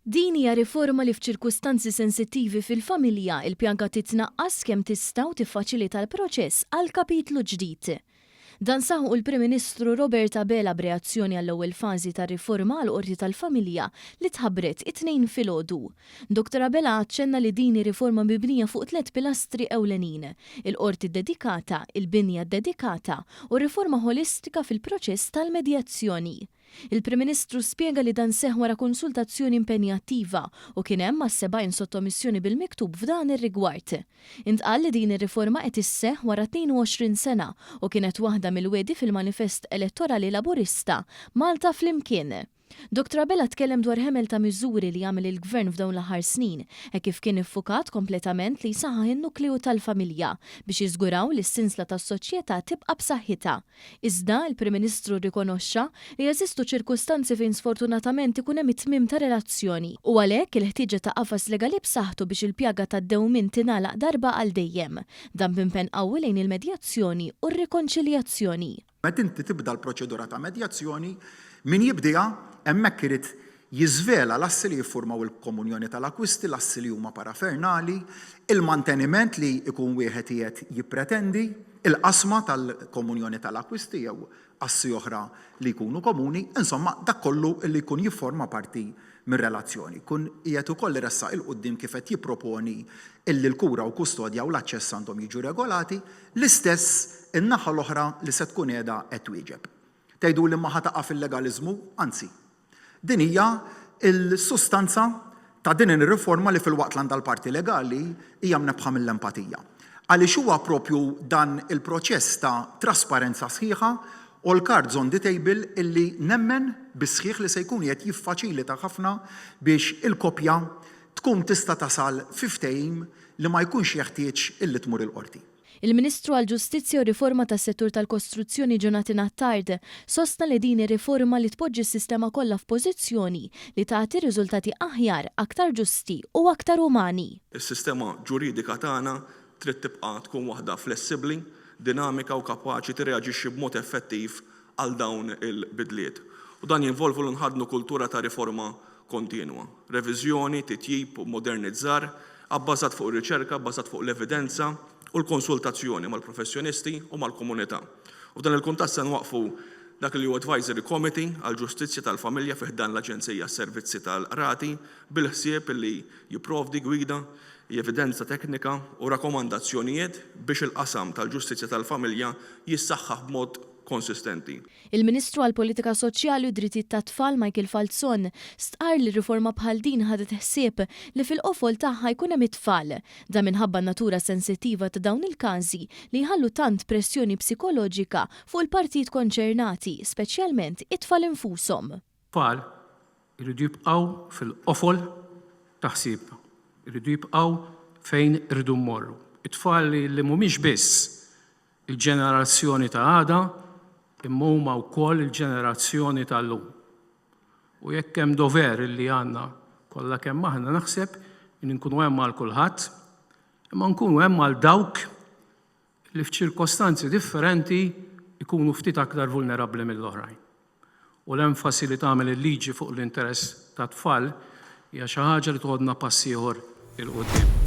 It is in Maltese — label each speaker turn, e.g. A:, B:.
A: Din hija riforma li f'ċirkustanzi sensittivi fil-familja il-pjanka titnaqqas kemm tista' u tiffaċilita l-proċess għal kapitlu ġdid. Dan saħu l-Prim Ministru Robert Abela b'reazzjoni għall-ewwel fażi tar-riforma għall qorti tal-familja li tħabbret it-tnejn filgħodu. Dr. Abela aċċenna li din riforma mibnija fuq 3 pilastri ewlenin: il-qorti dedikata, il-binja dedikata u riforma holistika fil-proċess tal-medjazzjoni. Il-Prim Ministru spjega li dan seħ wara konsultazzjoni impenjattiva u kien hemm mas-70 sottomissjoni bil-miktub f'dan ir-rigward. Intqal li din ir-riforma qed isseħħ wara 22 sena u kienet waħda mill-wedi fil-Manifest Elettorali Laburista Malta flimkien. Dr. Abela tkellem dwar ħemel ta' miżuri li jagħmel il-Gvern f'dawn l-aħħar snin kif kien iffukat kompletament li jsaħħaħ in-nukleu tal-familja biex jiżguraw li s-sinsla tas-soċjetà tibqa' b'saħħitha. Iżda il-Prim Ministru rikonoxxa li jeżistu ċirkustanzi fejn sfortunatament ikun hemm it-tmiem ta' relazzjoni u għalhekk il-ħtieġa ta' qafas legali b'saħħtu biex il-pjaga tad-dewmien tingħalaq darba għal dejjem. Dan b'impenn qawwi lejn il-medjazzjoni u r-rikonċiljazzjoni.
B: Meta inti tibda l-proċedura ta' medjazzjoni, min jibdiha hemmhekk irid jiżvela l-assi li jiffurmaw il-komunjoni tal-akwisti, l-assi li huma parafernali, il-manteniment li jkun wieħed qiegħed jippretendi, il-qasma tal-komunjoni tal-akwisti jew assi oħra li jkunu komuni, insomma dak kollu li jkun jifforma parti mir-relazzjoni. Kun qiegħed ukoll iressaq il-quddiem kif qed jipproponi illi l-kura u kustodja u l-aċċess għandhom jiġu regolati, l-istess in-naħa l-oħra li se tkun qiegħda qed twieġeb. Tgħidu li ma ħataqa' fil-legaliżmu, anzi. Din hija l-sustanza ta' din ir-riforma li fil-waqt l-għandha l-parti legali hija mnebħa mill-empatija. Għaliex huwa proprju dan il-proċess ta' trasparenza sħiħa u l-cards on the table illi nemmen bisħiħ li se jkun qed jiffaċilita ħafna biex il-kopja tkun tista' tasal fi ftehim li ma jkunx jeħtieġ illi tmur il-qorti.
A: Il-Ministru għall-Ġustizzja u Riforma tas-settur tal-Kostruzzjoni Jonathan Attard sostna li din ir-riforma li tpoġġi s-sistema kollha f'pożizzjoni li tagħti riżultati aħjar, aktar ġusti u aktar umani.
C: Is-sistema ġuridika tagħna trid tibqa' tkun waħda flessibbli, dinamika u kapaċi tirreaġixxi b'mod effettiv għal dawn il-bidliet. U dan jinvolvu l nħadnu kultura ta' riforma kontinwa, reviżjoni, titjib u modernizzar, abbażat fuq ir-riċerka, abbażat fuq l-evidenza u l-konsultazzjoni mal-professjonisti u mal-komunità. U f'dan il-kuntast se nwaqfu dak li huwa Advisory Committee għall-Ġustizzja tal-Familja fih dan l-Aġenzija s-Servizzi tal-Qrati bil-ħsieb li jipprovdi gwida, evidenza teknika u rakkomandazzjonijiet biex il-qasam tal-ġustizzja tal-familja jissaħħaħ b'mod konsistenti.
A: Il-Ministru għall-Politika Soċjali u Drittijiet tat-Tfal Michael Falzon stqar li riforma bħal din ħadet ħsieb li fil-qofol tagħha jkun hemm it-tfal, da minħabba natura sensittiva ta' dawn il-każi li jħallu tant pressjoni psikoloġika fuq il-partijiet konċernati, speċjalment it-tfal infushom.
D: Tfal iridu jibqgħu fil-qofol ta' ħsieb, iridu jibqgħu fejn iridu mmorru. It-tfal li mhumiex biss il-ġenerazzjoni ta' għada, imma huma wkoll il-ġenerazzjoni tal-lum. U jekk hemm dover li għandna kollha kemm aħna naħseb in nkunu hemm għal kulħadd, imma nkunu hemm għal dawk li f'ċirkostanzi differenti jkunu ftit aktar vulnerabbli mill-oħrajn. U l-enfasi li tagħmel il-liġi fuq l-interess tat-tfal hija xi ħaġa li tħodna pass ieħor il-qudiem.